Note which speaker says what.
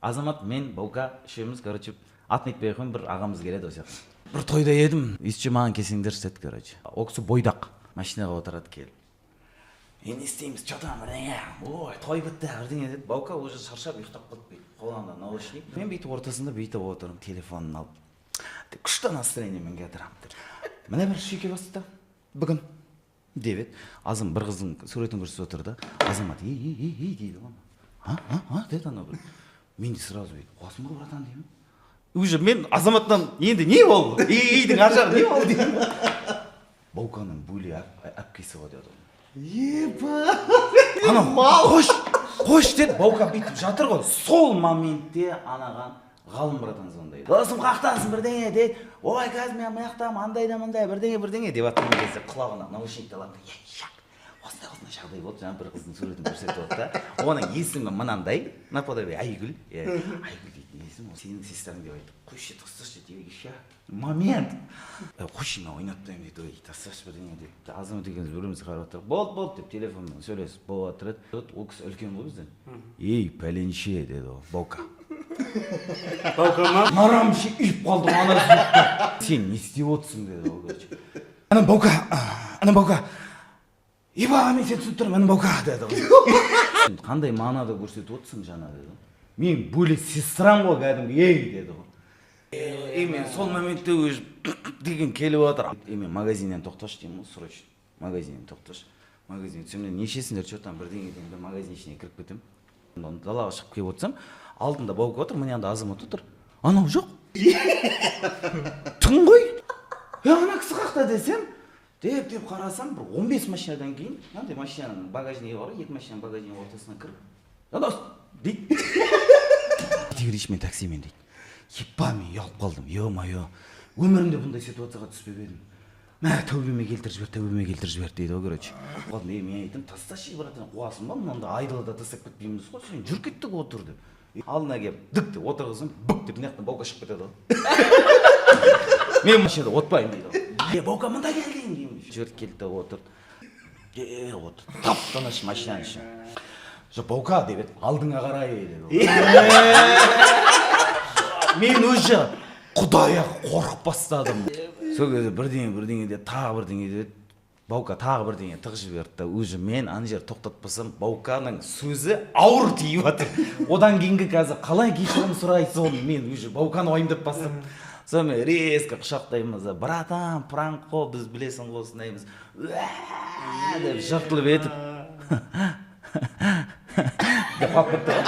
Speaker 1: Азамат, мен, Баука үшеуміз, короче, атын айтпай қойын, бір ағамыз келеді осы жақта. Бір тойда едім, исче маған келсеңдер деді, короче. Ол кісі бойдақ, машинаға отырады келіп. Не істейміз, что там, бірдеңе, ой, той бітті, бірдеңе деді. Баука уже шаршап ұйықтап қалды, қолында наушник. Мен бүйтіп ортасында бүйтіп отырмын, телефонын алып. Күшті настроениемен кетірамын. Міне бір шүйке басты, бүгін деп. Азым бір қыздың суретін көрсетіп отыр да. Азамат, ей дейді ғой. Деді ана бір. Мен де сразу қосым ғой братан деймін. Уже мен Азаматтан енді не болды? Ейдің ажағы не болды деймін. Бауканың бөле әпкесі ғой деді. Епа! Қош деді, Баука бүйтіп жатыр ғой. Сол моментте анаған ғалым братан звондайды. Досым қақтансың бірдеңе дейді. Ой, қазір мен маяқтамын, андай да мындай бірдеңе деп атқан кезде құлағына наушникті аламын. Осындай жағдай болды, жаңа бір қыздың суретін көрсетіп отыр да. Оның есімі мынандай, наподобие Айгүл. Айгүл дейтін есім, сенің сестрің деп айтты. Қойшы, тасташы дейді, еще момент. Қойшы, мен ойнатпаймын дейді, ой, тасташы бірдеңе деп. Азамат екеуміз бірімізді қарап отырып, болды деп телефонмен сөйлесіп болып отырады. Ол кісі үлкен ғой бізден. Ей, пәленше деді ол, Баука.
Speaker 2: Баука ма?
Speaker 1: Марам үйіп қалдым, анасы. Сен не істеп отырсың деді ол. Анам Баука. Еба, мен сен түсіп тұрмын, анам Баука деді. Қандай мағынада көрсетіп отырсың жаңа деді. Мен бөлек сестрам ғой кәдімгі, ей деді ғой. Мен сол моментте өз деген келіп отыр. Мен магазиннен тоқташы деймін ғой, срочно. Магазиннен тоқташы. Магазин түсем, нешесіңдер, что там бірдеңе деймін, магазин ішіне кіріп кетем. Далаға шығып келіп отырсам, алдында Баука отыр, міне анда Азамат отыр. Анау жоқ. Түн ғой. Ана кісі қақта десем, деп қарасам, бір 15 машинадан кейін, андай машинаның багажнигі бар, екі машинаның багажнигі ортасына кіріп. Дос, дейді. Тегіреш мен таксимен дейді. Епа, мен ұялып қалдым, ё-моё. Өмірімде бұндай ситуацияға түспеп едім. Мә, тәубеме келтір жібер дейді о, короче. Мен айтым, тасташы, братан, қуасың ба, мынанда айдалада тастап кетпейміз ғой, сен жүр кеттік отыр деп. Алдына келіп, дік деп отырғызым, бүк деп мынаяқтан Баука шығып кетеді ғой. Мен машинада отпаймын дейді. Баука мында келдің деймін. Жіберіп келді отырды. Отыр. Тап-тыныш машинаның іші. Жоқ, Баука деп еді, алдыңа қарай деді. Мен өзі құдайы қорқып бастадым. Сол кезде бірдеңе де тағы бірдеңе деді. Баука тағы бірдеңе тығып жіберді. Өзі мен ана жер тоқтатпасам, Бауканың сөзі ауыр тиіп жатыр. Одан кейінгі қазір қалай кешірім сұрайсыз оны, мен өзі Бауканы уайымдап бастым. Сонымен резко құшақтаймыз, братан, пранк қой, біз білесің ғой осындаймыз. Деп жыртылып етіп. Деп қалып кетті ғой.